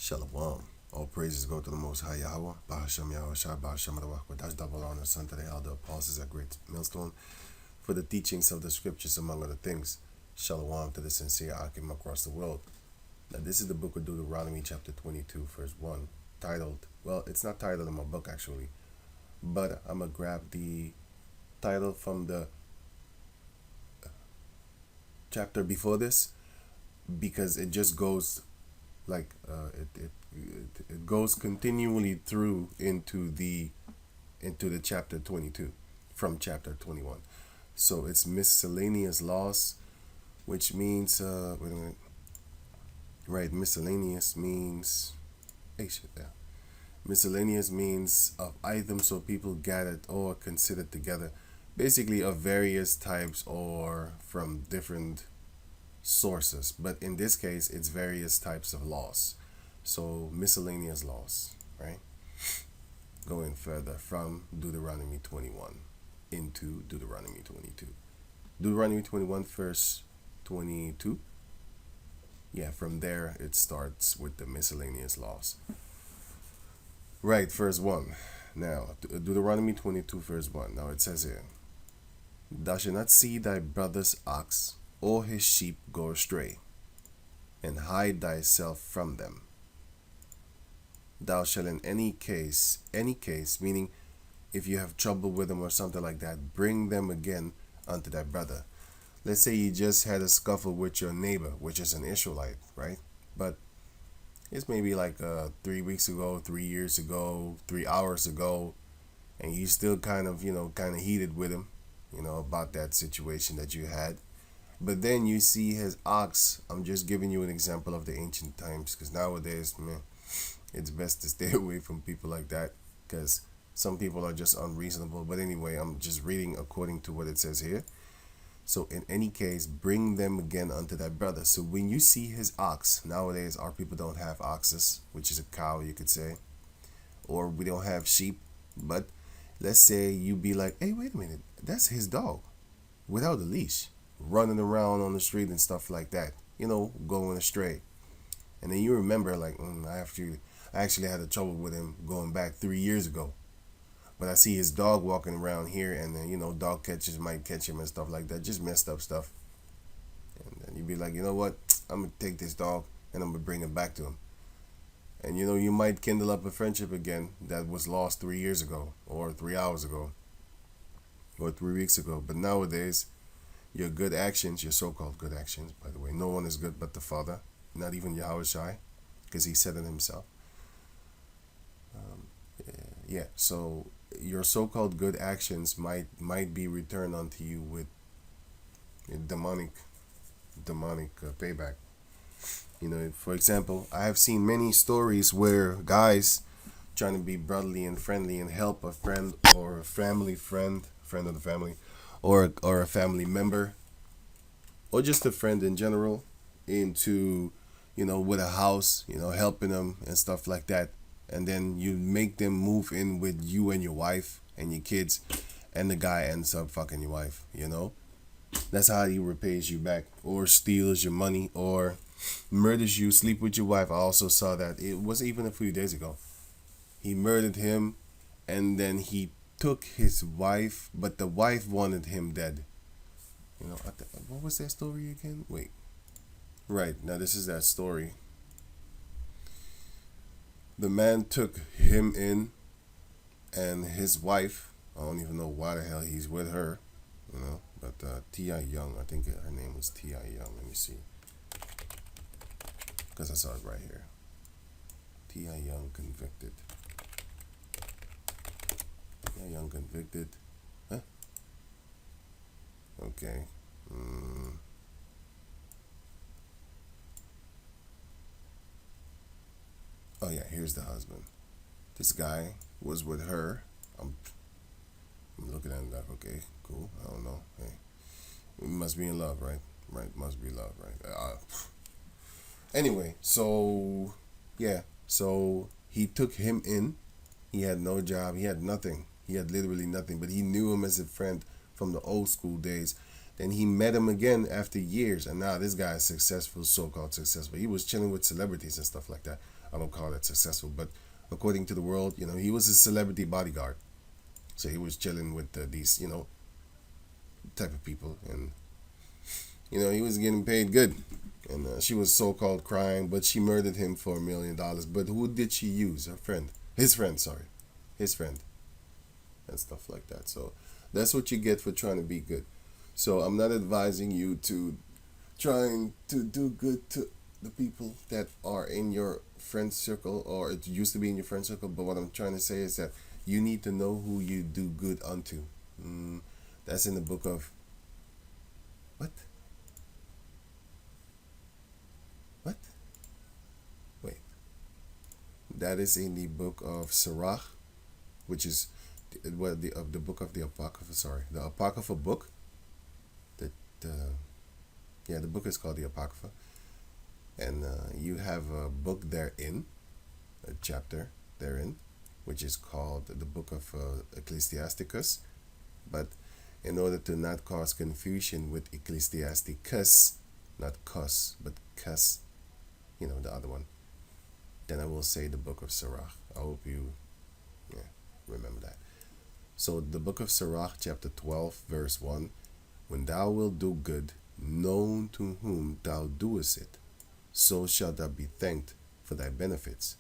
Shalom. All praises go to the Most High Yahweh. Bahasham Yahweh Shai, Bahasham Adawah. Dash double honor, son to the elder apostles at Great Millstone for the teachings of the scriptures, among other things. Shalom to the sincere Akim across the world. Now, this is the book of Deuteronomy, chapter 22, verse 1, titled, well, it's not titled in my book actually, but I'm going to grab the title from the chapter before this because it just goes like it goes continually through into the chapter 22 from chapter 21. So it's miscellaneous laws, which means wait a minute, right? Miscellaneous means miscellaneous means of items or people gathered or considered together, basically of various types or from different sources, but in this case it's various types of laws. So miscellaneous laws, right? Going further from Deuteronomy 21 into Deuteronomy 22. Deuteronomy 21 verse 22. Yeah, from there it starts with the miscellaneous laws. Right, verse 1. Now, Deuteronomy 22 verse 1. Now it says here, thou shalt not see thy brother's ox or his sheep go astray, and hide thyself from them. Thou shalt in any case, meaning if you have trouble with them or something like that, bring them again unto thy brother. Let's say you just had a scuffle with your neighbor, which is an Israelite, right? But it's maybe like 3 weeks ago, 3 years ago, 3 hours ago, and you still kind of heated with him, about that situation that you had. But then you see his ox. I'm just giving you an example of the ancient times, because nowadays, man, it's best to stay away from people like that, because some people are just unreasonable. But anyway, I'm just reading according to what it says here. So in any case, bring them again unto thy brother. So when you see his ox, nowadays our people don't have oxes, which is a cow, you could say, or we don't have sheep. But let's say you be like, hey, wait a minute, that's his dog without a leash, running around on the street and stuff like that, going astray. And then you remember, like, I actually had a trouble with him going back 3 years ago. But I see his dog walking around here, and then, dog catchers might catch him and stuff like that, just messed up stuff. And then you'd be like, you know what, I'm going to take this dog and I'm going to bring him back to him. And, you might kindle up a friendship again that was lost 3 years ago, or 3 hours ago, or 3 weeks ago. But nowadays, your good actions, your so-called good actions, by the way, no one is good but the Father, not even Yahweh Shai, because he said it himself. So your so-called good actions might be returned unto you with demonic payback. For example, I have seen many stories where guys trying to be brotherly and friendly and help a friend or a family friend of the family, or a family member, or just a friend in general, into with a house, helping them and stuff like that. And then you make them move in with you and your wife and your kids, and the guy ends up fucking your wife. That's how he repays you back, or steals your money, or murders you, sleep with your wife. I also saw that. It wasn't even a few days ago. He murdered him, and then he took his wife, but the wife wanted him dead. What was that story again? Wait. Right, now this is that story. The man took him in, and his wife, I don't even know why the hell he's with her, but T.I. Young, I think her name was T.I. Young. Let me see, because I saw it right here. T.I. Young convicted. T.I. Young convicted. Huh? Okay. Oh yeah, here's the husband. This guy was with her. I'm looking at him like, okay, cool. I don't know. Hey, we must be in love, right? Right, must be love, right? Anyway, so yeah, so he took him in. He had no job. He had nothing. He had literally nothing. But he knew him as a friend from the old school days. Then he met him again after years, and now this guy is successful, so-called successful. He was chilling with celebrities and stuff like that. I don't call that successful, but according to the world, he was a celebrity bodyguard. So he was chilling with these, type of people, and he was getting paid good. And she was so-called crying, but she murdered him for $1 million. But who did she use? Her friend, his friend, sorry, his friend, and stuff like that. So that's what you get for trying to be good. So I'm not advising you to trying to do good to the people that are in your friend circle, or it used to be in your friend circle. But what I'm trying to say is that you need to know who you do good unto. That's in the book of what? What? Wait. That is in the book of Sirach, which is the book of the Apocrypha. Sorry, the Apocrypha book. The book is called the Apocrypha, and you have a book therein, a chapter therein, which is called the book of Ecclesiasticus. But in order to not cause confusion with Ecclesiasticus, not cuss, but cuss, the other one, then I will say the book of Sirach. I hope you remember that. So the book of Sirach, chapter 12, verse 1, when thou wilt do good, known to whom thou doest it, so shalt thou be thanked for thy benefits.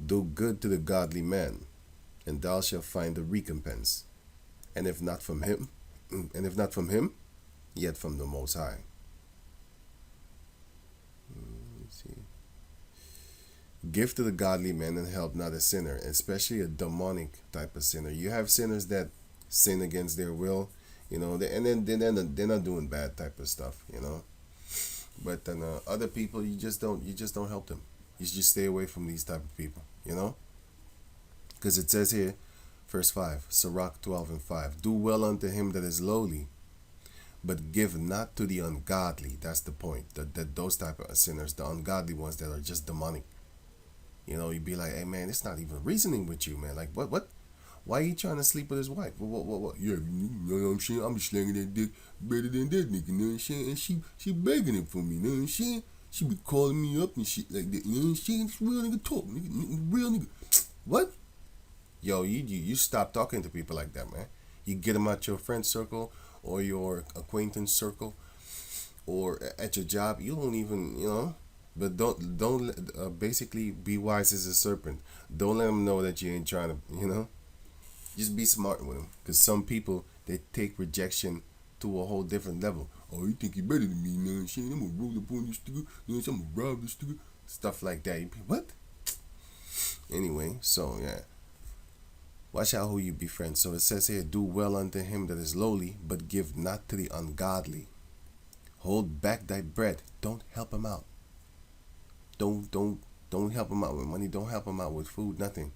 Do good to the godly man, and thou shalt find the recompense. And if not from him, yet from the Most High. Let's see. Give to the godly man and help not a sinner, especially a demonic type of sinner. You have sinners that sin against their will, and then they're not doing bad type of stuff, But then other people, you just don't help them. You just stay away from these type of people, Because it says here, verse 5, Sirach 12 and 5, do well unto him that is lowly, but give not to the ungodly. That's the point. That those type of sinners, the ungodly ones that are just demonic. You'd be like, hey man, it's not even reasoning with you, man. Like what? Why are you trying to sleep with his wife? What? Yeah, you know what I'm saying? I'm slanging that dick better than that nigga, you know what I'm saying? And she begging it for me, you know what I'm saying? She be calling me up and shit like that, you know what I'm saying? It's real nigga talk, nigga, real nigga. What? Yo, you stop talking to people like that, man. You get them out your friend circle or your acquaintance circle or at your job. You don't even, But don't basically be wise as a serpent. Don't let them know that you ain't trying to, Just be smart with them. Because some people, they take rejection to a whole different level. Oh, you think you better than me, you know what I'm saying? I'm going to roll up on this nigga. You know what I'm saying? I'm going to rob this nigga. Stuff like that. You be, what? Anyway, so yeah. Watch out who you befriend. So it says here, do well unto him that is lowly, but give not to the ungodly. Hold back thy bread. Don't help him out. Don't help him out with money. Don't help him out with food, nothing.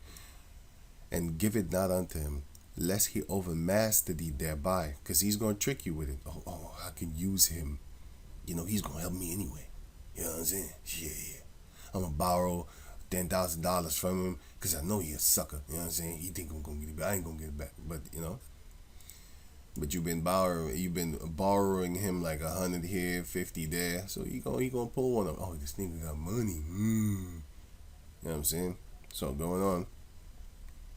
And give it not unto him, lest he overmaster thee thereby. Because he's going to trick you with it. Oh, I can use him. He's going to help me anyway. You know what I'm saying? Yeah. I'm going to borrow $10,000 from him because I know he's a sucker. You know what I'm saying? He think I'm going to get it back. I ain't going to get it back. But, But you've been borrowing him like 100 here, 50 there. So he gonna pull one of them. Oh, this nigga got money. You know what I'm saying? So going on.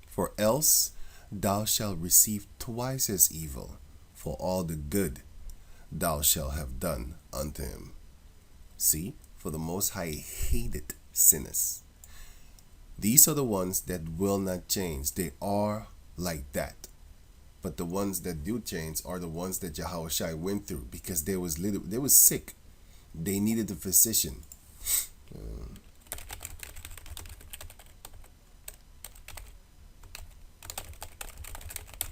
For else thou shalt receive twice as evil for all the good thou shalt have done unto him. See, for the Most High hated sinners. These are the ones that will not change. They are like that. But the ones that do change are the ones that Yahushua went through because they was sick. They needed a physician.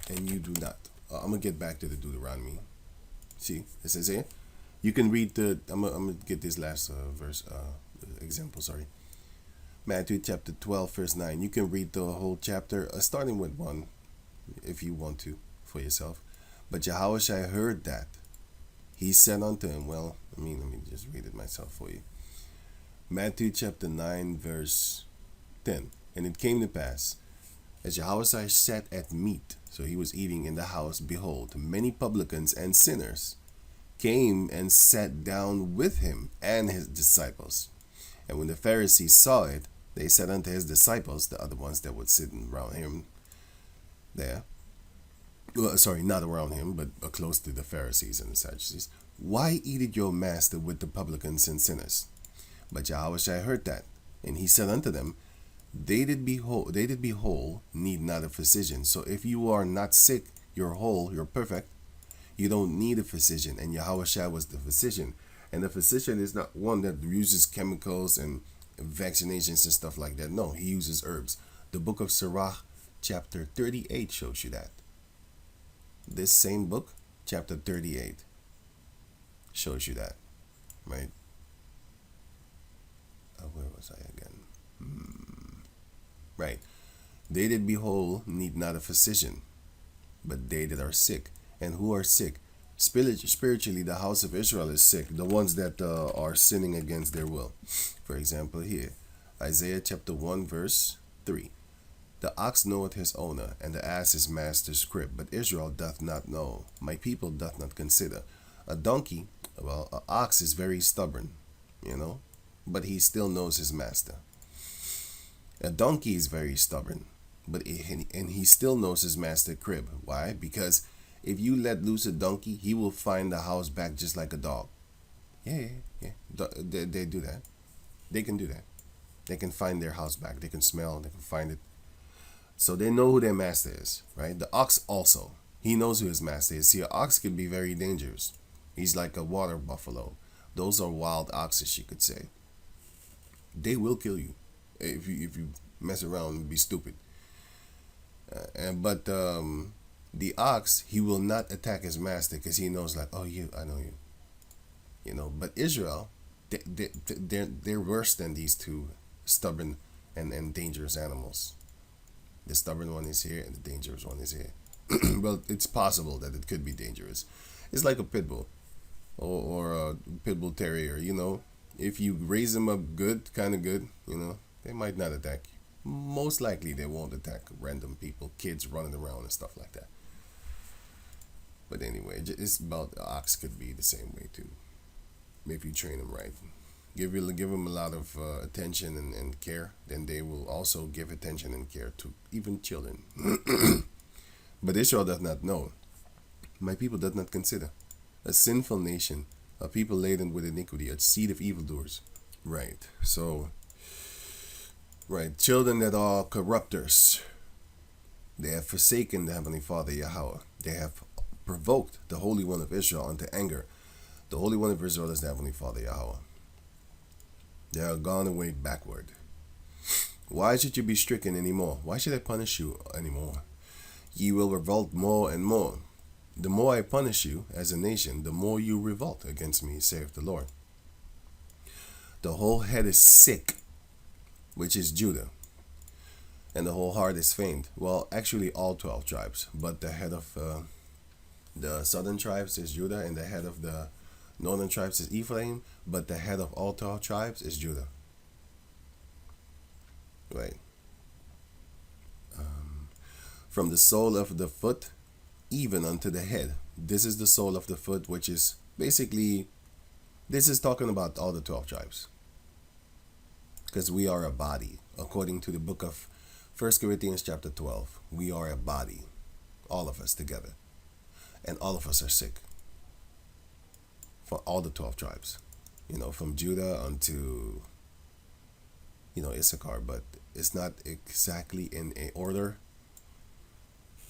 And you do not. I'm going to get back to the Deuteronomy. See, it says here. You can read I'm going to get this last example, sorry. Matthew chapter 12, verse 9. You can read the whole chapter, starting with 1. If you want to, for yourself. But Yahushua heard that. He said unto him, let me just read it myself for you. Matthew chapter 9, verse 10. And it came to pass, as Yahushua sat at meat, so he was eating in the house, behold, many publicans and sinners came and sat down with him and his disciples. And when the Pharisees saw it, they said unto his disciples, the other ones that would sit around him there, well, sorry, not around him, but close to the Pharisees and the Sadducees, why eateth your master with the publicans and sinners? But Yahushua heard that, and he said unto them, they that be whole need not a physician. So if you are not sick, you're whole, you're perfect, you don't need a physician. And Yahushua was the physician. And the physician is not one that uses chemicals and vaccinations and stuff like that. No, he uses herbs. The book of Sirach, chapter 38 shows you that. This same book, chapter 38, shows you that, right? Where was I again? Right. They that be whole need not a physician, but they that are sick. And who are sick? Spiritually, the house of Israel is sick. The ones that are sinning against their will. For example, here, Isaiah chapter 1, verse 3. The ox knoweth his owner, and the ass his master's crib. But Israel doth not know. My people doth not consider. A donkey, well, an ox is very stubborn, but he still knows his master. A donkey is very stubborn, and he still knows his master crib. Why? Because if you let loose a donkey, he will find the house back just like a dog. Yeah. They do that. They can do that. They can find their house back. They can smell. They can find it. So they know who their master is, right? The ox also. He knows who his master is. See, an ox can be very dangerous. He's like a water buffalo. Those are wild oxes, you could say. They will kill you if you mess around and be stupid. But the ox, he will not attack his master because he knows, like, oh, I know you. But Israel, they're worse than these two stubborn and dangerous animals. The stubborn one is here and the dangerous one is here. Well, it's possible that it could be dangerous. It's like a pit bull or a pit bull terrier, If you raise them up good, kind of good, they might not attack you. Most likely they won't attack random people, kids running around and stuff like that. But anyway, it's about the ox could be the same way too. If you train them right. Give them a lot of attention and care, then they will also give attention and care to even children. But Israel does not know. My people does not consider. A sinful nation, a people laden with iniquity, a seed of evildoers. Right. So, right, children that are corrupters. They have forsaken the Heavenly Father Yahweh. They have provoked the Holy One of Israel unto anger. The Holy One of Israel is the Heavenly Father Yahweh. They are gone away backward. Why should you be stricken anymore? Why should I punish you anymore? Ye will revolt more and more. The more I punish you as a nation, the more you revolt against me, saith the Lord. The whole head is sick, which is Judah, and the whole heart is faint. Well, actually all 12 tribes, but the head of the southern tribes is Judah, and the head of the northern tribes is Ephraim, but the head of all 12 tribes is Judah. Right. From the sole of the foot even unto the head. This is the sole of the foot, which is basically, this is talking about all the 12 tribes. Because we are a body. According to the book of 1 Corinthians chapter 12, we are a body. All of us together. And all of us are sick. For all the 12 tribes. From Judah unto, Issachar. But it's not exactly in a order.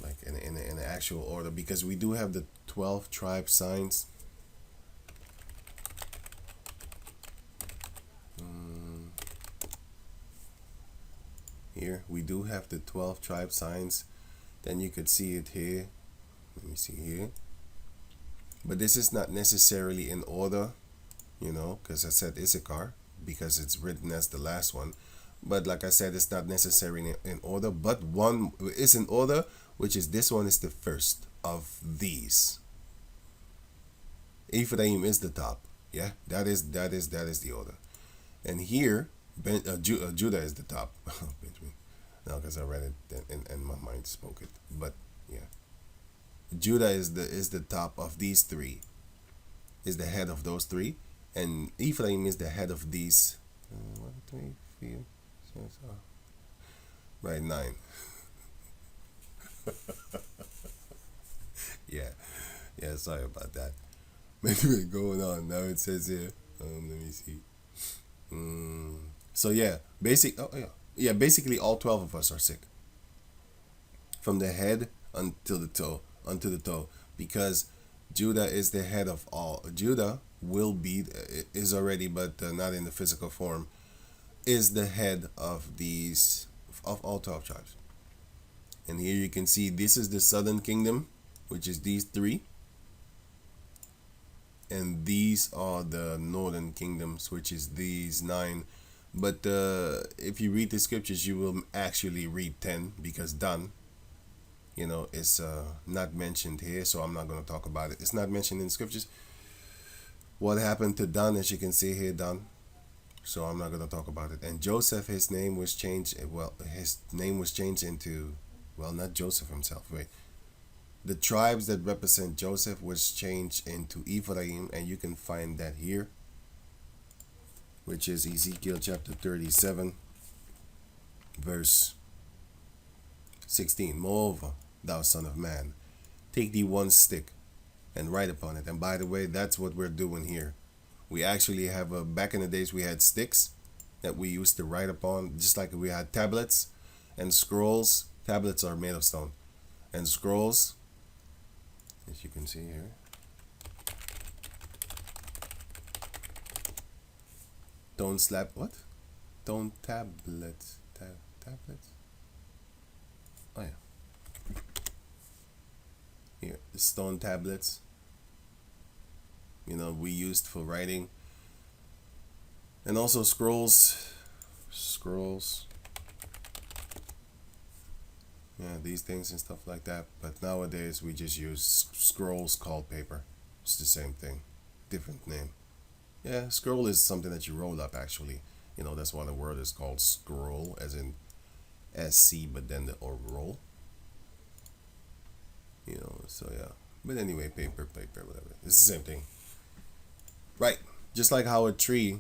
Like in an actual order. Because we do have the 12 tribe signs. Here. We do have the 12 tribe signs. Then you could see it here. Let me see here. But this is not necessarily in order, because I said Issachar, because it's written as the last one. But like I said, it's not necessarily in order, but one is in order, which is this one is the first of these. Ephraim is the top. Yeah, that is the order. And here, Judah is the top. Benjamin. No, because I read it and my mind spoke it. But yeah. Judah is the top of these three. is the head of those three, and Ephraim is the head of these. 1, 2, 3, 4, 6, right, 9. Yeah, yeah. Sorry about that. Maybe going on now. It says here. Let me see. So yeah, basically all 12 of us are sick, from the head unto the toe, because Judah is the head of all. Judah will be, is already, but not in the physical form, is the head of these, of all 12 tribes. And here you can see this is the southern kingdom, which is these three, and these are the northern kingdoms, which is these 9. But if you read the scriptures, you will actually read 10, because Dan, is not mentioned here, so I'm not going to talk about it. It's not mentioned in the scriptures. What happened to Dan, as you can see here, Dan. So I'm not going to talk about it. And Joseph, his name was changed. Well, his name was changed into, well, not Joseph himself. Wait. The tribes that represent Joseph was changed into Ephraim, and you can find that here, which is Ezekiel chapter 37, verse 16. Moreover, thou son of man, take thee one stick and write upon it. And by the way, that's what we're doing here. We actually have back in the days, we had sticks that we used to write upon, just like we had tablets and scrolls. Tablets are made of stone, and scrolls, as you can see here. Don't slap what? Don't tablets. Tablets? Oh yeah. Here, the stone tablets. We used for writing. And also scrolls. Scrolls. Yeah, these things and stuff like that. But nowadays we just use scrolls called paper. It's the same thing. Different name. Yeah, scroll is something that you roll up, actually. That's why the word is called scroll, as in SC, but then the or roll. So yeah. But anyway, paper, whatever. It's the same thing. Right. Just like how a tree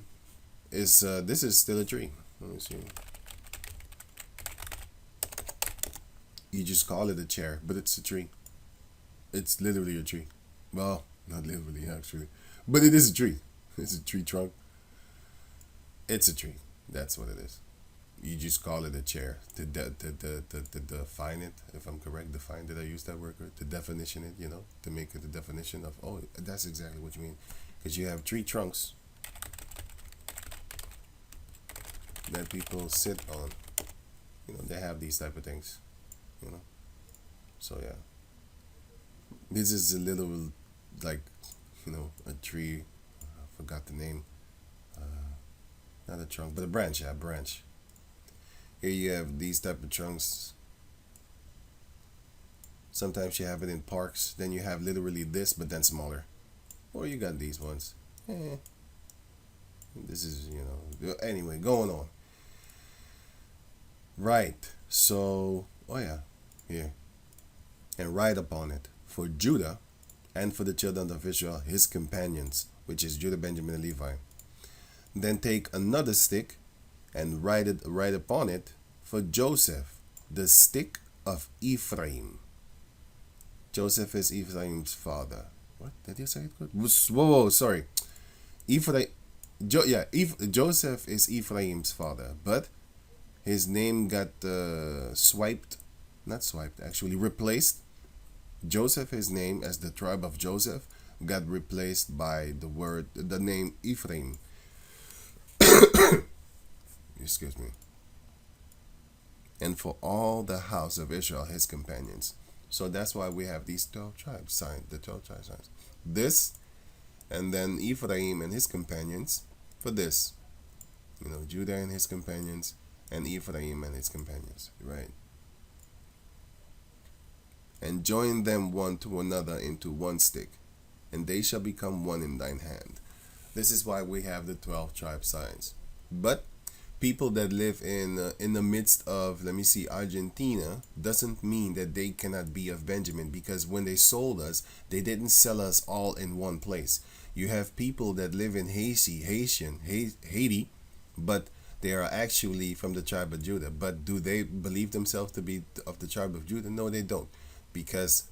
is, this is still a tree. Let me see. You just call it a chair, but it's a tree. It's literally a tree. Well, not literally, actually. But it is a tree. It's a tree trunk. It's a tree. That's what it is. You just call it a chair to define it, if I'm correct. Define, did I use that word? To definition it, to make it the definition of, oh, that's exactly what you mean. Because you have tree trunks that people sit on. They have these type of things, So yeah. This is a little, like, a tree. I forgot the name. Not a trunk, but a branch. Yeah, branch. Here you have these type of trunks. Sometimes you have it in parks. Then you have literally this, but then smaller. Or you got these ones. This is, anyway, going on. Right. So, oh yeah, here. And write upon it for Judah and for the children of Israel, his companions, which is Judah, Benjamin, and Levi. Then take another stick and write upon it for Joseph, the stick of Ephraim. Joseph is Ephraim's father. What? Did you say it good? Whoa, sorry. Joseph is Ephraim's father, but his name got replaced. Joseph, his name as the tribe of Joseph, got replaced by the name Ephraim. Excuse me. And for all the house of Israel, his companions. So that's why we have these 12 tribes signed, the 12 tribes signs. This, and then Ephraim and his companions for this. Judah and his companions, and Ephraim and his companions, right? And join them one to another into one stick, and they shall become one in thine hand. This is why we have the 12 tribe signs. But people that live in the midst of, let me see, Argentina, doesn't mean that they cannot be of Benjamin, because when they sold us, they didn't sell us all in one place. You have people that live in Haiti, but they are actually from the tribe of Judah. But do they believe themselves to be of the tribe of Judah? No, they don't, because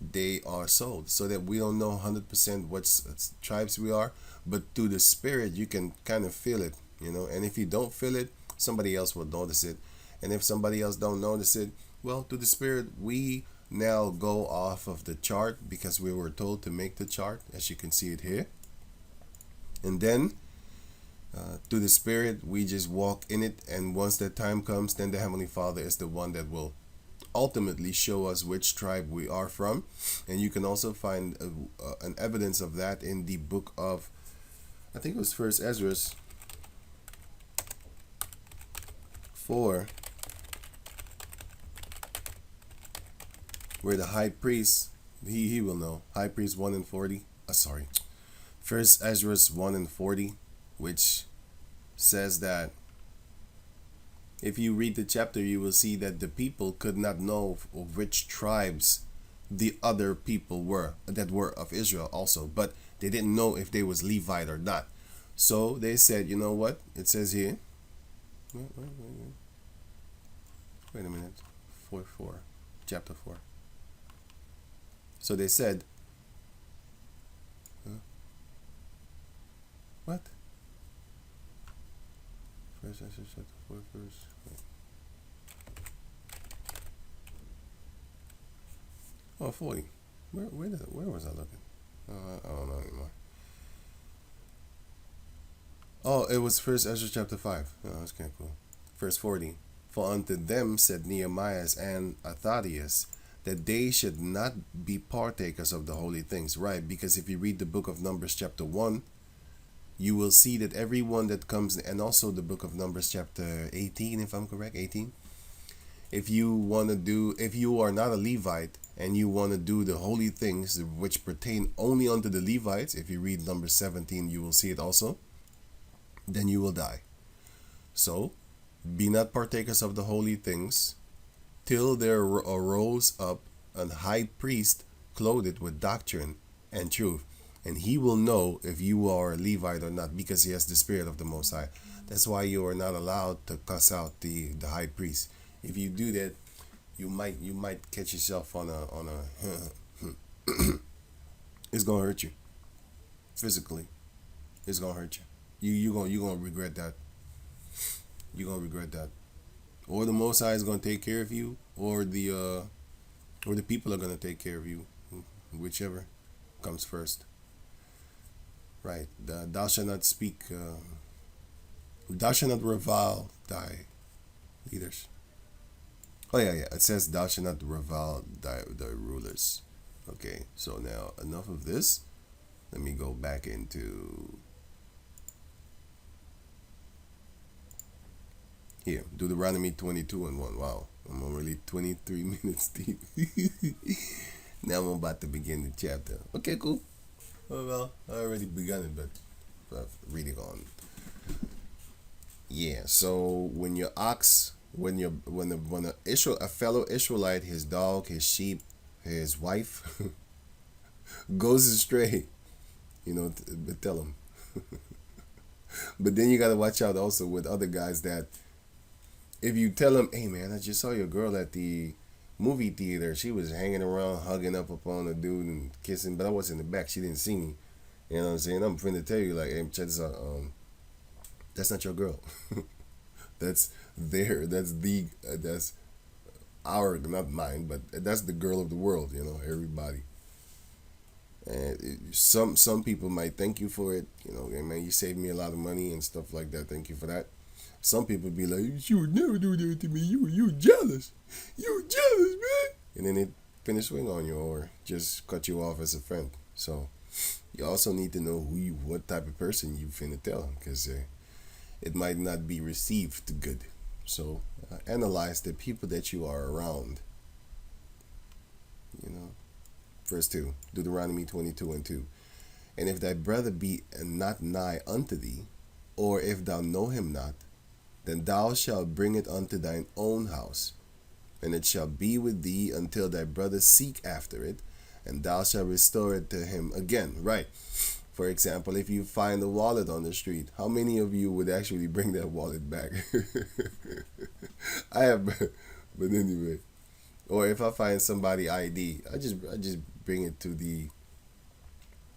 they are sold. So that we don't know 100% what tribes we are, but through the spirit you can kind of feel it, and if you don't feel it, somebody else will notice it. And if somebody else don't notice it, well, through the spirit we now go off of the chart, because we were told to make the chart, as you can see it here. And then through the spirit we just walk in it, and once that time comes, then the Heavenly Father is the one that will ultimately show us which tribe we are from. And you can also find an evidence of that in the book of, I think it was First Ezra 4, where the high priest, he will know, high priest 1 and 40, First Ezra 1 and 40, which says that if you read the chapter, you will see that the people could not know of which tribes the other people were that were of Israel also, but they didn't know if they was Levite or not. So they said, you know what? It says here. Wait a minute. 4, chapter 4. So they said, what? First Ezra chapter 4, verse. Oh, 40. Where was I looking? I don't know anymore. Oh, it was First Ezra chapter 5. Oh, that's kind of cool. Verse 40. For unto them said Nehemiah and Athaliah that they should not be partakers of the holy things. Right, because if you read the book of Numbers chapter 1, you will see that everyone that comes, and also the book of Numbers chapter 18, if I'm correct, 18. If you are not a Levite and you want to do the holy things which pertain only unto the Levites, if you read Numbers 17, you will see it also, then you will die. So, be not partakers of the holy things, till there arose up an high priest clothed with doctrine and truth, and he will know if you are a Levite or not, because he has the spirit of the Most High. That's why you are not allowed to cuss out the high priest. If you do that, you might catch yourself on a it's gonna hurt you physically. It's gonna hurt you. You gonna regret that. You're gonna regret that. Or the Most High is gonna take care of you, or the people are gonna take care of you, whichever comes first. Right. Thou shalt not speak. Thou shalt not revile thy leaders. Oh yeah. It says thou shalt not revile thy rulers. Okay. So now enough of this. Let me go back into here. Deuteronomy 22 and 1. Wow. I'm already 23 minutes deep. Now I'm about to begin the chapter. Okay, cool. Oh, well, I already begun it, but reading on. Yeah. So when your ox, when a fellow Israelite, his dog, his sheep, his wife goes astray, tell him. But then you gotta watch out also with other guys that if you tell them, hey man, I just saw your girl at the movie theater. She was hanging around, hugging up upon a dude and kissing, but I was in the back. She didn't see me. You know what I'm saying? I'm finna tell you, like, hey, check this out. That's not your girl. That's our, not mine, but that's the girl of the world. Everybody. And some people might thank you for it. Hey, man, you saved me a lot of money and stuff like that. Thank you for that. Some people be like, you would never do that to me. You jealous. You jealous, man. And then they finish swing on you or just cut you off as a friend. So you also need to know what type of person you finna tell, because it might not be received good. So analyze the people that you are around. Verse 2, Deuteronomy 22 and 2. And if thy brother be not nigh unto thee, or if thou know him not, then thou shalt bring it unto thine own house, and it shall be with thee until thy brother seek after it, and thou shalt restore it to him again. Right. For example, if you find a wallet on the street, how many of you would actually bring that wallet back? I have, but anyway. Or if I find somebody ID, I just bring it to the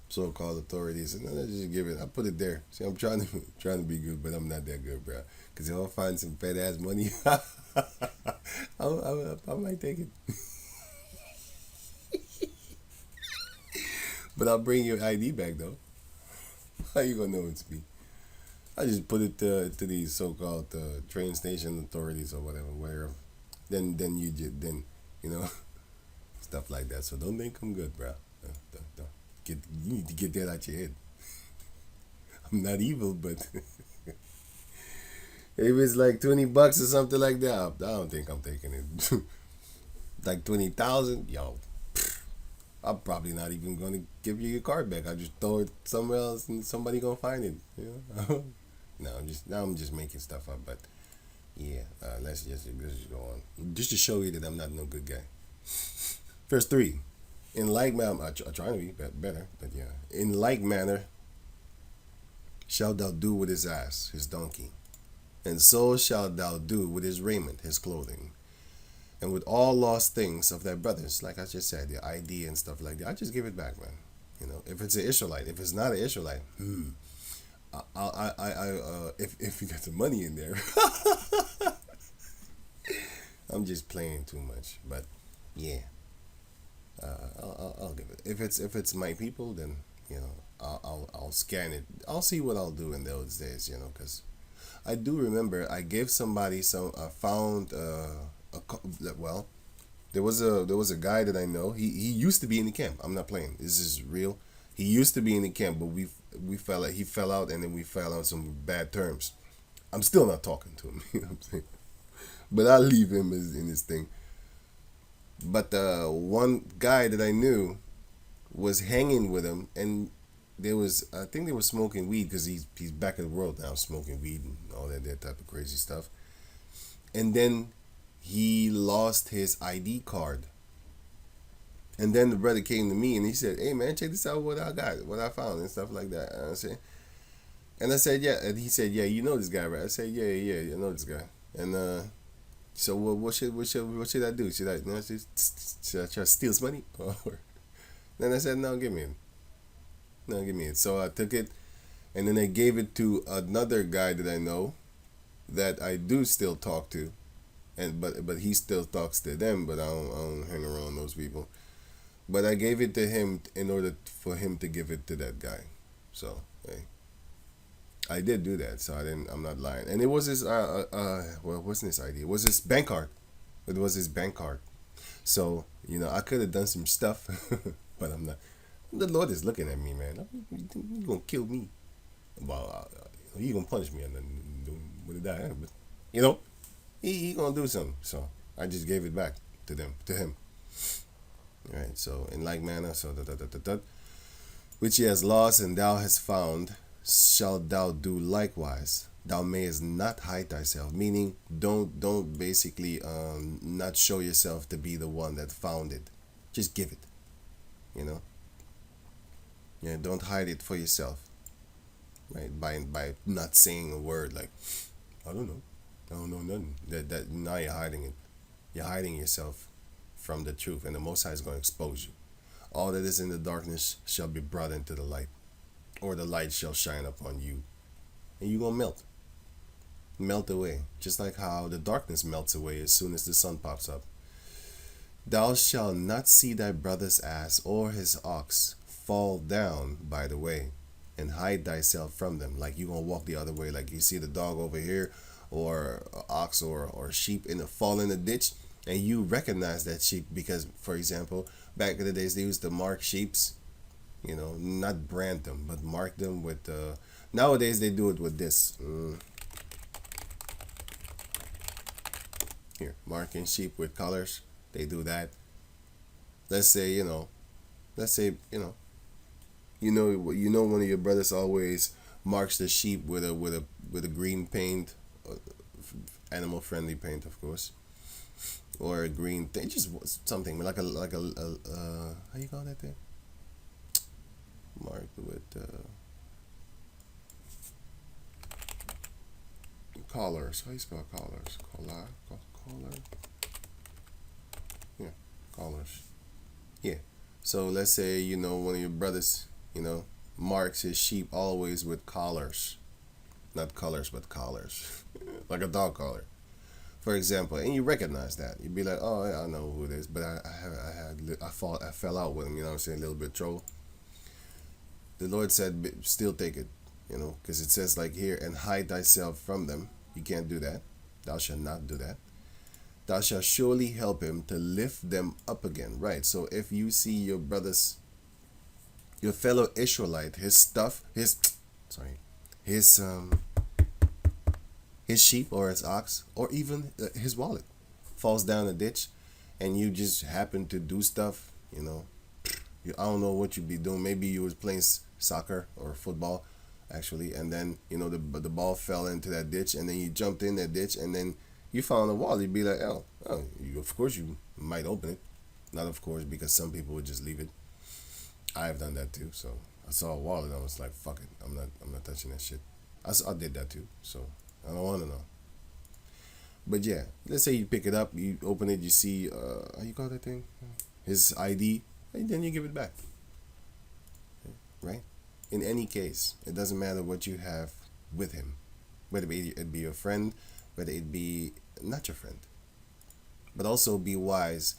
so-called authorities, and then I just give it. I put it there. See, I'm trying to trying to be good, but I'm not that good, bro. Because if I find some fat ass money, I might take it. But I'll bring your ID back though. How you gonna know it's me? I just put it to these so-called train station authorities or whatever, where then you know stuff like that. So don't think I'm good, bro. Don't. You need to get that out your head. I'm not evil, but if it's like $20 or something like that, I don't think I'm taking it. Like 20,000, yo, I'm probably not even gonna give you your card back. I just throw it somewhere else and somebody gonna find it. You know? No, I'm just making stuff up. But yeah, let's just go on. Just to show you that I'm not no good guy. Verse 3. In like manner, I'm trying to be better, but yeah. In like manner, shalt thou do with his ass, his donkey, and so shalt thou do with his raiment, his clothing, and with all lost things of thy brothers. Like I just said, the ID and stuff like that. I just give it back, man. You know, if it's an Israelite, if it's not an Israelite, if you got the money in there, I'm just playing too much. But yeah. I'll give it. If it's my people, then you know I'll scan it. I'll see what I'll do in those days, you know, because I do remember I gave somebody some. I found well, there was a guy that I know. He used to be in the camp. I'm not playing. This is real. He used to be in the camp, but he fell out, and then we fell on some bad terms. I'm still not talking to him. You know what I'm saying? But I'll leave him in his thing. But the one guy that I knew was hanging with him, and I think they were smoking weed because he's back in the world now, smoking weed and all that type of crazy stuff. And then he lost his ID card. And then the brother came to me and he said, "Hey man, check this out, what I got, what I found," and stuff like that. And I said, "Yeah," and he said, "Yeah, you know this guy, right?" I said, "Yeah, I know this guy." And so what should I do? Should I try to steal his money? Or then I said, "No, give me it. No, give me it." So I took it, and then I gave it to another guy that I know, that I do still talk to, and but he still talks to them, but I don't hang around those people. But I gave it to him in order for him to give it to that guy. So hey, I did do that, so I'm not lying. And it was his well, it wasn't his ID. It was his bank card. It was his bank card. So, you know, I could have done some stuff, but I'm not. The Lord is looking at me, man. You're going to kill me. Well, he going to punish me and then with that. But, you know, he going to do something. So, I just gave it back to him. All right, so in like manner, so which he has lost and thou hast found, shalt thou do likewise. Thou mayest not hide thyself, meaning don't basically not show yourself to be the one that found it. Just give it, you know. Yeah, don't hide it for yourself, right? By not saying a word like, I don't know nothing. That now you're hiding it. You're hiding yourself from the truth, and the Most High is going to expose you. All that is in the darkness shall be brought into the light, or the light shall shine upon you, and you're going to melt away, just like how the darkness melts away as soon as the sun pops up. Thou shalt not see thy brother's ass or his ox fall down by the way, and hide thyself from them. Like you're going to walk the other way, like you see the dog over here, or ox or sheep fall in a ditch, and you recognize that sheep because, for example, back in the days they used to mark sheeps, you know, not brand them, but mark them with nowadays they do it with this here, marking sheep with colors. They do that. Let's say you know one of your brothers always marks the sheep with a green paint, animal friendly paint, of course, or a green thing, just something like a how you call that thing? marked with collars. How you spell collars? Collar. Yeah, collars. Yeah. So let's say one of your brothers, marks his sheep always with collars, not colors but collars, like a dog collar, for example, and you recognize that, you'd be like, oh, I know who it is, but I fell out with him. You know what I'm saying? A little bit troll. The Lord said, still take it, because it says like here, and hide thyself from them. You can't do that. Thou shalt not do that. Thou shalt surely help him to lift them up again. Right. So if you see your fellow Israelite, his stuff, his sheep or his ox or even his wallet falls down a ditch, and you just happen to do stuff, I don't know what you'd be doing. Maybe you was playing soccer or football, actually, and then the ball fell into that ditch, and then you jumped in that ditch, and then you found a wall. You'd be like, of course you might open it. Not of course, because some people would just leave it. I've done that too. So I saw a wall and I was like, fuck it, I'm not touching that shit. I did that too. So I don't want to know. But yeah, let's say you pick it up, you open it, you see, how you call that thing? His ID, and then you give it back. Right? In any case, it doesn't matter what you have with him, whether it be your friend, whether it be not your friend. But also be wise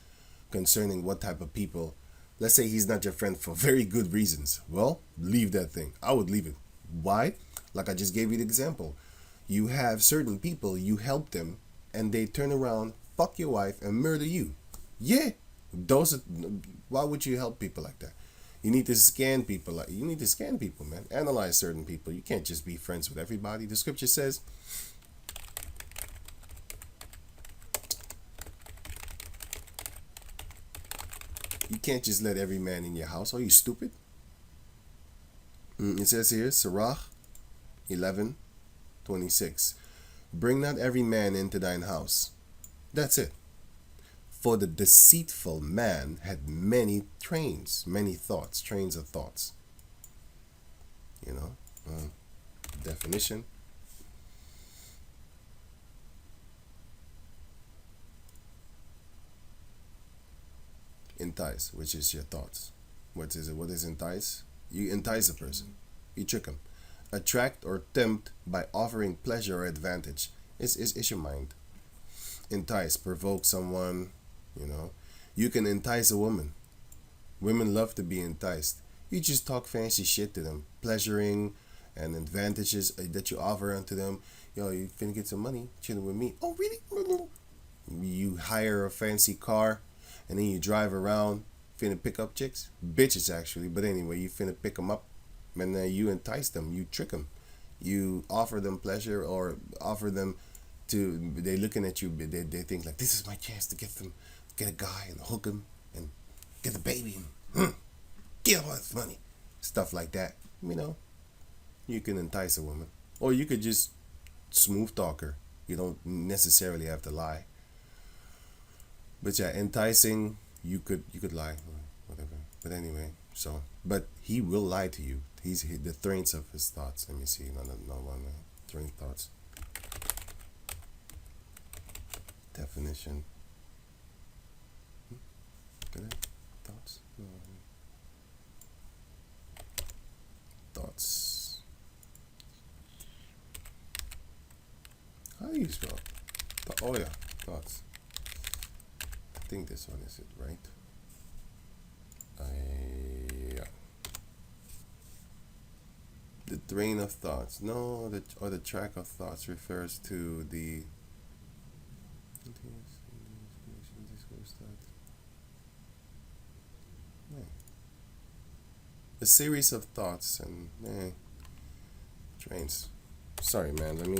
concerning what type of people. Let's say he's not your friend for very good reasons. Well, leave that thing. I would leave it. Why? Like I just gave you the example. You have certain people, you help them, and they turn around, fuck your wife, and murder you. Yeah. Why would you help people like that? You need to scan people, man. Analyze certain people. You can't just be friends with everybody. The scripture says, you can't just let every man in your house. Are you stupid? It says here, Sirach 11:26. Bring not every man into thine house. That's it. For the deceitful man had many trains of thoughts. Definition. Entice, which is your thoughts. What is it? What is entice? You entice a person. You trick him. Attract or tempt by offering pleasure or advantage. It's your mind. Entice, provoke someone. You can entice a woman. Women love to be enticed. You just talk fancy shit to them, pleasuring and advantages that you offer unto them. Yo, you finna get some money chilling with me. Oh, really? You hire a fancy car, and then you drive around, finna pick up chicks, bitches actually. But anyway, you finna pick them up, and then you entice them, you trick them, you offer them pleasure or offer them to. They looking at you, they think like, this is my chance to get a guy and hook him and get a baby and get all this money, stuff like that. You can entice a woman, or you could just smooth talk her. You don't necessarily have to lie. But yeah, enticing, you could lie, whatever. But anyway, but he will lie to you. He's the trains of his thoughts. Let me see, no one train thoughts. Definition. Thoughts. Thoughts. How do you spell? Oh yeah, thoughts. I think this one is it, right? Yeah. The train of thoughts. No, the track of thoughts refers to the a series of thoughts and trains. Sorry, man.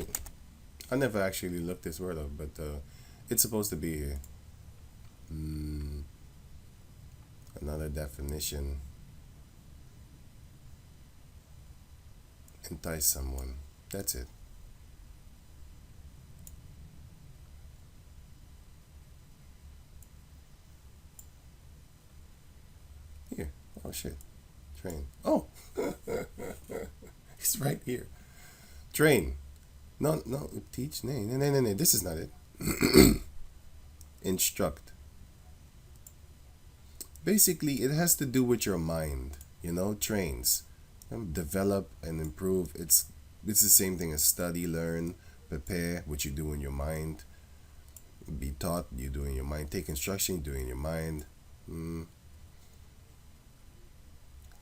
I never actually looked this word up, but it's supposed to be here. Another definition. Entice someone. That's it. Here. Oh shit. Train. Oh, it's right here. Train. No, no. Teach. No, no, no, no, no. This is not it. Instruct. Basically, it has to do with your mind. Trains. Develop and improve. It's the same thing as study, learn, prepare, what you do in your mind. Be taught, you do in your mind. Take instruction, do in your mind.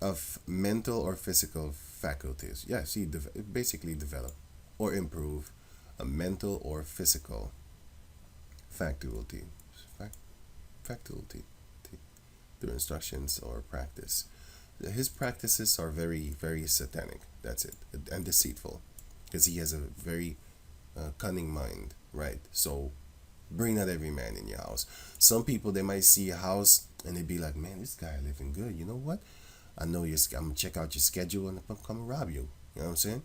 Of mental or physical faculties. Yeah, see, basically develop or improve a mental or physical faculty. Faculty through instructions or practice. His practices are very, very satanic. That's it. And deceitful. Because he has a very cunning mind, right? So bring not every man in your house. Some people, they might see a house and they be like, man, this guy living good. You know what? I know I'm going to check out your schedule and I'm come rob you. You know what I'm saying?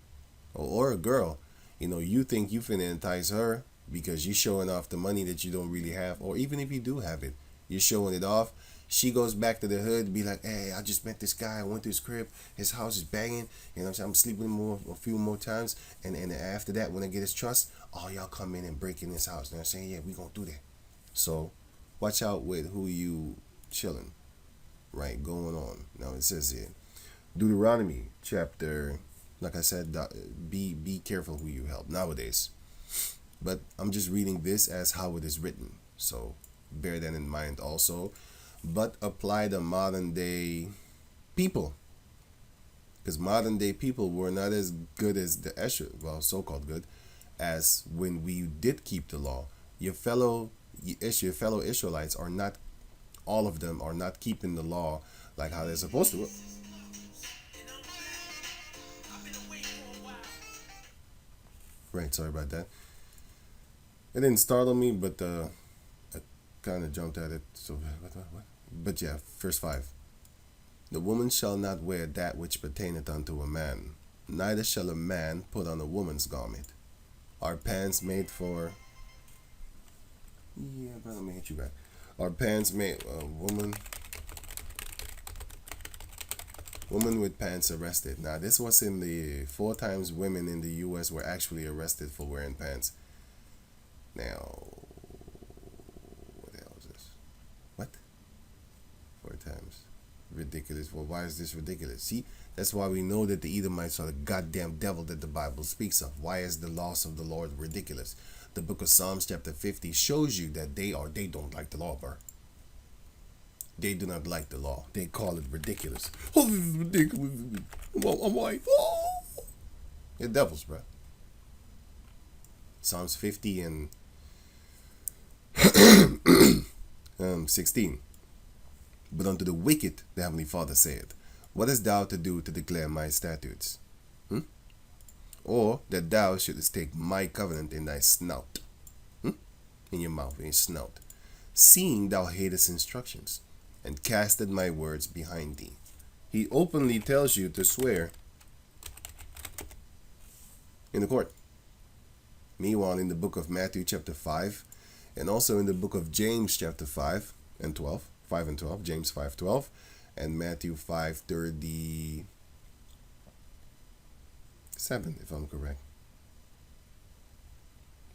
Or a girl, you think you finna entice her because you're showing off the money that you don't really have. Or even if you do have it, you're showing it off. She goes back to the hood, be like, hey, I just met this guy. I went to his crib. His house is banging. You know what I'm saying? I'm sleeping a few more times. And after that, when I get his trust, y'all come in and break in his house. You know what I'm saying? Yeah, we going to do that. So watch out with who you chilling, right? Going on. Now it says here, Deuteronomy chapter, like I said, be careful who you help nowadays. But I'm just reading this as how it is written. So bear that in mind also. But apply the modern day people. Because modern day people were not as good as so-called good, as when we did keep the law. Your fellow Israelites are not, all of them are not keeping the law like how they're supposed to. Right, sorry about that. It didn't startle me, but I kind of jumped at it. So, what? But yeah, verse 5. The woman shall not wear that which pertaineth unto a man, neither shall a man put on a woman's garment. Are pants made for... Yeah, brother, let me hit you back. Are pants made... Woman with pants arrested. Now, this was in the 4 times women in the U.S. were actually arrested for wearing pants. Now, what the hell is this? What? 4 times. Ridiculous. Well, why is this ridiculous? See, that's why we know that the Edomites are the goddamn devil that the Bible speaks of. Why is the laws of the Lord ridiculous? The book of Psalms chapter 50 shows you that they don't like the law, bro. They do not like the law. They call it ridiculous. Oh, this is ridiculous. I'm white. Oh. They're devils, bro. Psalms 50 and 16. But unto the wicked, the Heavenly Father saith, what hast thou to do to declare my statutes? Or that thou shouldest take my covenant in thy snout. In your mouth, in your snout. Seeing thou hatest instructions, and casted my words behind thee. He openly tells you to swear in the court. Meanwhile, in the book of Matthew chapter 5, and also in the book of James chapter 5 and 12, James 5:12, and Matthew 5:37, if I'm correct.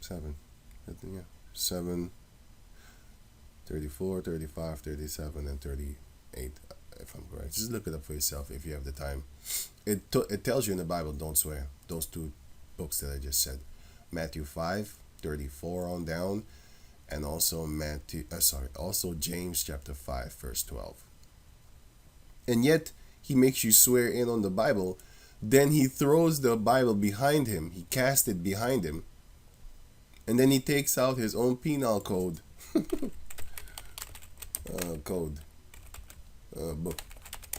7. Yeah. 7, 34, 35, 37, and 38, if I'm correct. Just look it up for yourself if you have the time. It tells you in the Bible, don't swear. Those 2 books that I just said. Matthew 5:34 on down, and also also James chapter 5 verse 12. And yet he makes you swear in on the Bible. Then he throws the Bible behind him. He casts it behind him. And then he takes out his own penal code. Book.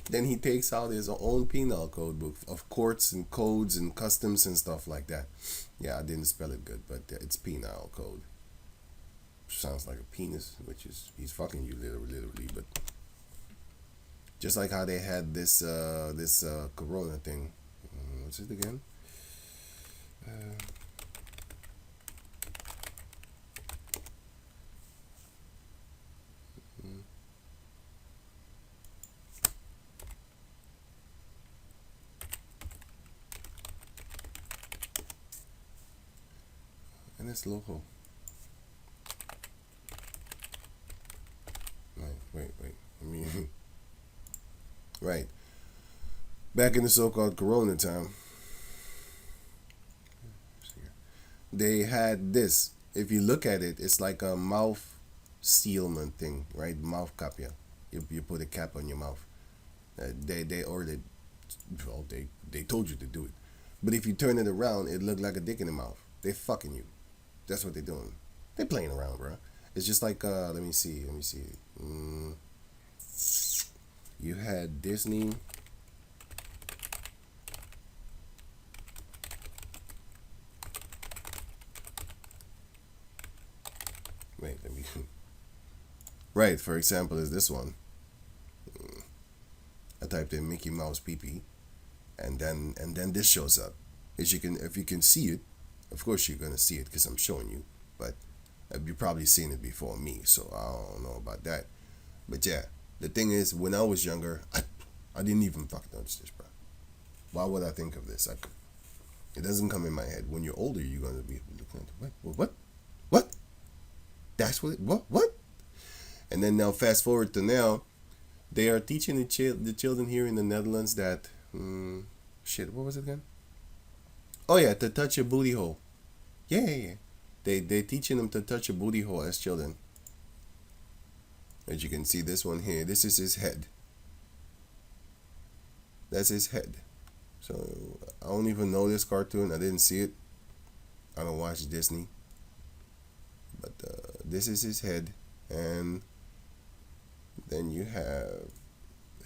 Then he takes out his own penal code book of courts and codes and customs and stuff like that. Yeah, I didn't spell it good, but it's penal code. Sounds like a penis, which is, he's fucking you literally, but just like how they had this corona thing. What's it again? is Lawful? Wait. I mean, right. Back in the so-called Corona time, they had this. If you look at it, it's like a mouth sealment thing, right? Mouth cap, yeah. You put a cap on your mouth. They told you to do it. But if you turn it around, it looked like a dick in the mouth. They fucking you. That's what they're doing. They playing around, bro. It's just like let me see. You had Disney. Wait, let me. Right, for example, is this one. I typed in Mickey Mouse pee, and then this shows up. If you can see it, of course you're gonna see it because I'm showing you. But you've probably seen it before me, so I don't know about that. But yeah, the thing is, when I was younger, I didn't even fucking notice this, bro. Why would I think of this? It doesn't come in my head. When you're older, you're gonna be looking at what? That's what? And then now, fast forward to now, they are teaching the children here in the Netherlands that what was it again? Oh yeah, to touch your booty hole. Yeah. They teaching them to touch a booty hole as children. As you can see, this one here, this is his head. That's his head. So I don't even know this cartoon. I didn't see it. I don't watch Disney. But this is his head, and then you have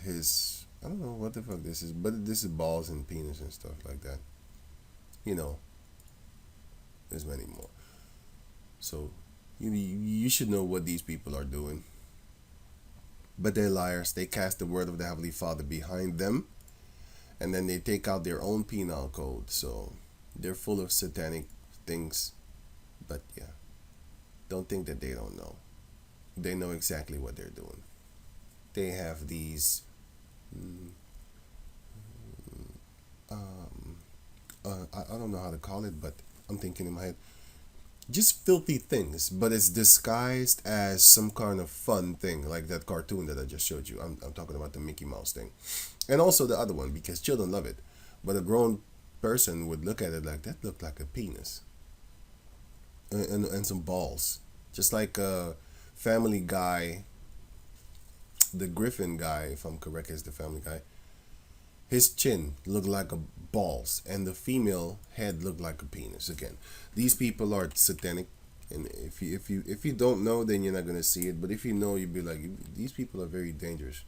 his, I don't know what the fuck this is, but this is balls and penis and stuff like that. You know, there's many more. So you should know what these people are doing. But they're liars. They cast the word of the Heavenly Father behind them, and then they take out their own penal code. So they're full of satanic things. But yeah, don't think that they don't know. They know exactly what they're doing. They have these I don't know how to call it, but I'm thinking in my head, just filthy things, but it's disguised as some kind of fun thing, like that cartoon that I just showed you. I'm talking about the Mickey Mouse thing, and also the other one, because children love it, but a grown person would look at it like, that looked like a penis and some balls, just like a Family Guy. The Griffin guy, if I'm correct, is the Family Guy. His chin looked like a balls, and the female head looked like a penis. Again, these people are satanic, and if you don't know, then you're not gonna see it. But if you know, you'd be like, these people are very dangerous.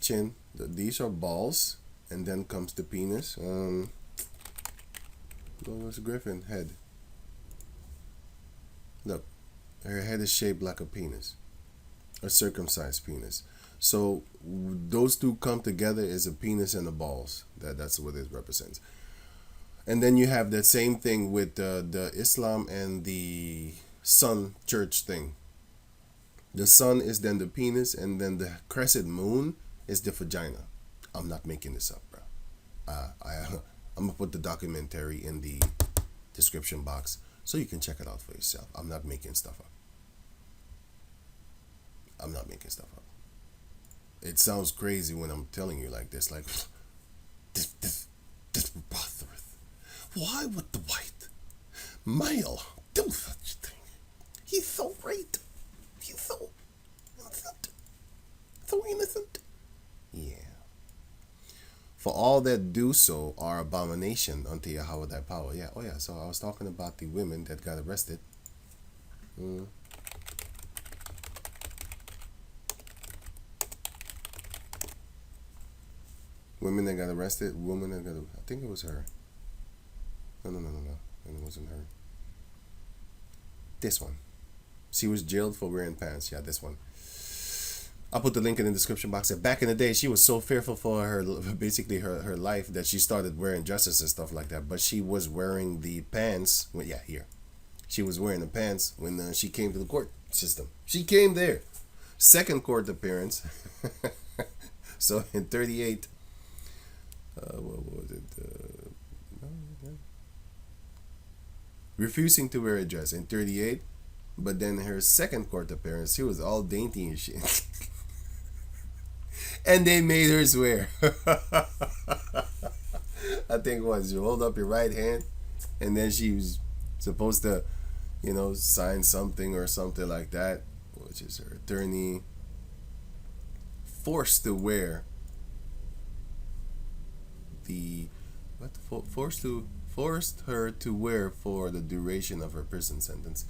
Chin. These are balls, and then comes the penis. What was Griffin head? Look, her head is shaped like a penis, a circumcised penis. So those two come together as a penis and the balls. That's what it represents. And then you have that same thing with the Islam and the sun church thing. The sun is then the penis, and then the crescent moon is the vagina. I'm not making this up, bro. I'm gonna put the documentary in the description box so you can check it out for yourself. I'm not making stuff up. It sounds crazy when I'm telling you like this, like this preposterous. Why would the white male do such a thing? He's so great. He's so innocent. So innocent. Yeah. For all that do so are abomination unto Yahweh thy power. Yeah, oh yeah, so I was talking about the women that got arrested. Women that got arrested, I think it was her. No, it wasn't her. This one. She was jailed for wearing pants. Yeah, this one. I'll put the link in the description box. Back in the day, she was so fearful for her life that she started wearing dresses and stuff like that. But she was wearing the pants. Well, yeah, here. She was wearing the pants when she came to the court system. She came there. Second court appearance. So in 38, What was it? No, no. Refusing to wear a dress in 38. But then her second court appearance, she was all dainty and shit. And they made her swear. I think what, you hold up your right hand, and then she was supposed to, sign something or something like that, which is her attorney forced to wear the what forced her to wear for the duration of her prison sentence.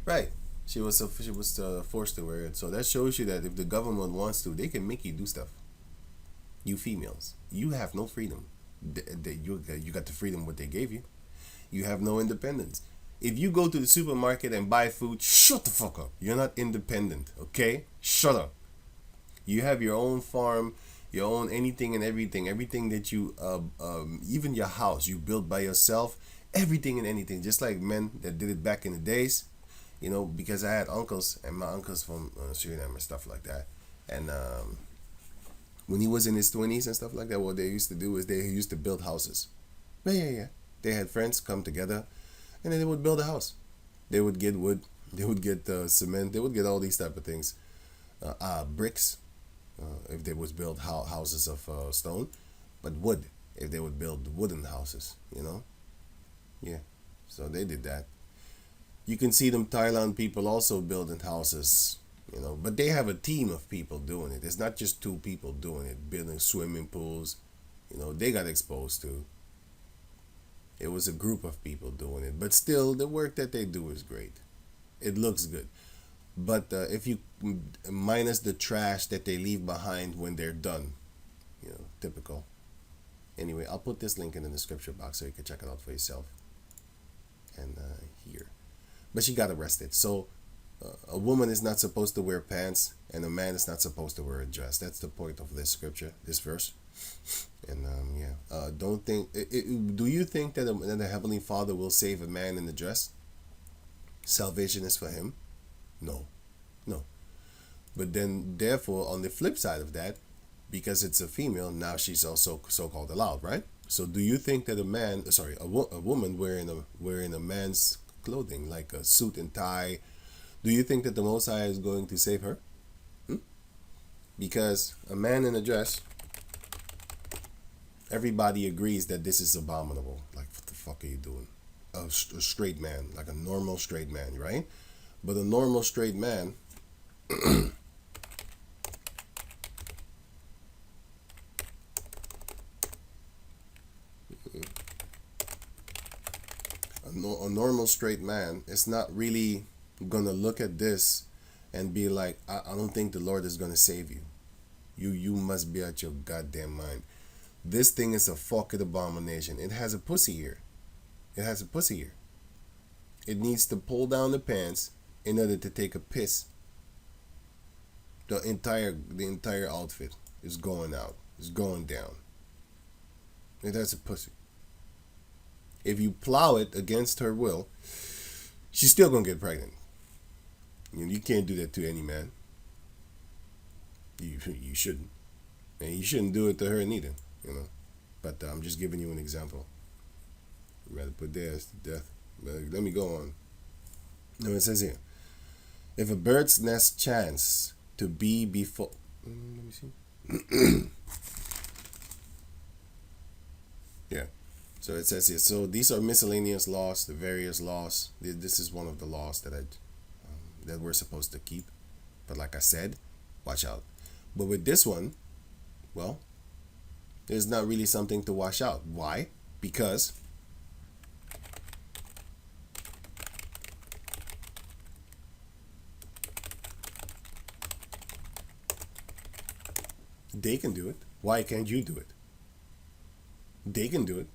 Right. She was forced to wear it. So that shows you that if the government wants to, they can make you do stuff. You females, you have no freedom. You got the freedom what they gave you. You have no independence. If you go to the supermarket and buy food, shut the fuck up. You're not independent, okay? Shut up. You have your own farm, your own anything and everything that you, even your house, you built by yourself, everything and anything. Just like men that did it back in the days, because I had uncles, and my uncles from Suriname and stuff like that. And when he was in his 20s and stuff like that, what they used to do is they used to build houses. Yeah. They had friends come together, and then they would build a house. They would get wood, they would get cement, they would get all these type of things, bricks, if they would build houses of stone, but wood if they would build wooden houses. Yeah, so they did that. You can see them Thailand people also building houses, but they have a team of people doing it. It's not just two people doing it, building swimming pools. They got exposed to. It was a group of people doing it, but still, the work that they do is great. It looks good. But if you minus the trash that they leave behind when they're done, typical. Anyway, I'll put this link in the description box so you can check it out for yourself. And here. But she got arrested. So a woman is not supposed to wear pants, and a man is not supposed to wear a dress. That's the point of this scripture, this verse. And don't think. Do you think that the Heavenly Father will save a man in the dress? Salvation is for him? No. But then, therefore, on the flip side of that, because it's a female, now she's also so-called allowed, right? So, do you think that a woman wearing a man's clothing, like a suit and tie, do you think that the Most High is going to save her? Because a man in a dress, everybody agrees that this is abominable. Like, what the fuck are you doing? A straight man, like a normal straight man, right? But a normal straight man, a normal straight man is not really gonna look at this and be like, I don't think the Lord is gonna save you. You must be out your goddamn mind. This thing is a fucking abomination. It has a pussy here. It needs to pull down the pants in order to take a piss. The entire outfit is going out. It's going down. It has a pussy. If you plow it against her will, she's still gonna get pregnant. You can't do that to any man. You shouldn't, and you shouldn't do it to her neither. But I'm just giving you an example. I'd rather put theirs to death. But let me go on. No, it says here, if a bird's nest chance to be before, let me see. Yeah. So it says here. So these are miscellaneous laws, the various laws. This is one of the laws that we're supposed to keep. But like I said, watch out. But with this one, well, there's not really something to wash out. Why? Because they can do it. Why can't you do it? They can do it.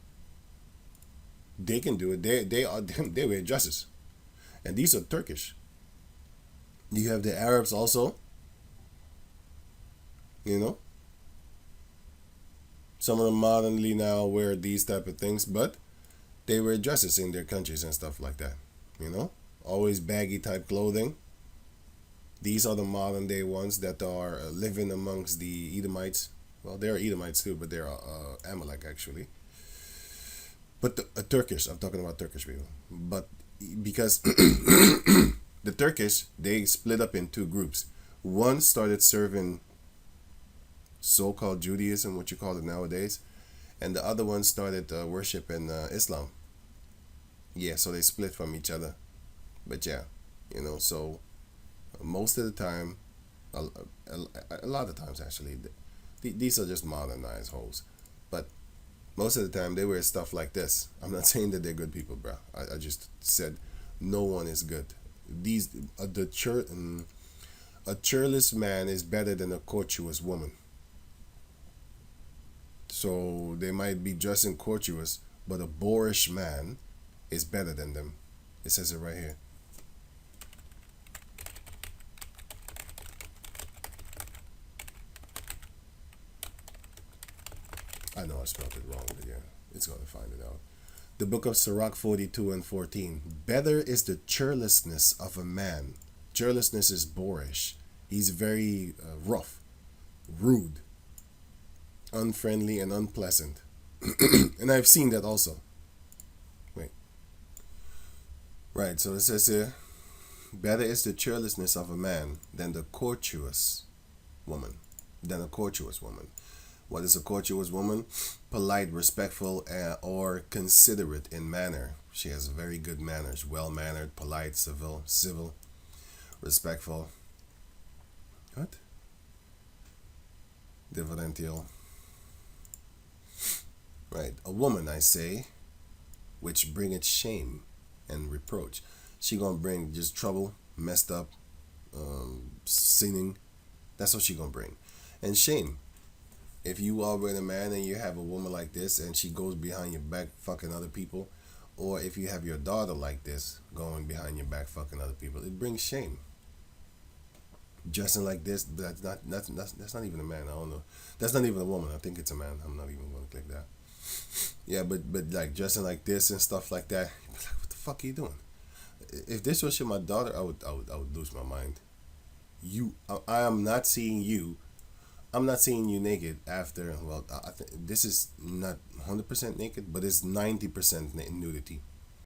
They can do it. They wear dresses, and these are Turkish. You have the Arabs also. Some of them modernly now wear these type of things, but they wear dresses in their countries and stuff like that. Always baggy type clothing. These are the modern day ones that are living amongst the Edomites Well, they are Edomites too, but they're Amalek actually. But Turkish, I'm talking about Turkish people. But because the Turkish, they split up in two groups. One started serving so-called Judaism, what you call it nowadays, and the other one started worshiping Islam. Yeah, so they split from each other. But yeah, so most of the time, a, a lot of times actually, these are just modernized hoes. But most of the time they wear stuff like this. I'm not saying that they're good people, bro. I just said no one is good. These a churlish man is better than a courteous woman. So they might be dressing courteous, but a boorish man is better than them. It says it right here. I know I spelled it wrong, but yeah, it's gonna find it out. The book of Sirach 42 and 14. Better is the churlishness of a man. Churlishness is boorish. He's very rough, rude, unfriendly, and unpleasant. And I've seen that also. Wait. Right, so it says here, better is the churlishness of a man than the courteous woman. Than a courteous woman. What is a courteous woman? Polite, respectful, or considerate in manner. She has very good manners, well-mannered, polite, civil, respectful. What? Differential. Right. A woman, I say, which bringeth shame and reproach. She gonna bring just trouble, messed up, sinning. That's what she gonna bring. And shame. If you are with a man and you have a woman like this and she goes behind your back fucking other people, or if you have your daughter like this going behind your back fucking other people, it brings shame. Dressing like this, that's not even a man. I don't know. That's not even a woman. I think it's a man. I'm not even gonna click that. Yeah, but like dressing like this and stuff like that. Like, what the fuck are you doing? If this was my daughter, I would lose my mind. I am not seeing you. I'm not seeing you naked after. Well, this is not 100% naked, but it's 90% nudity.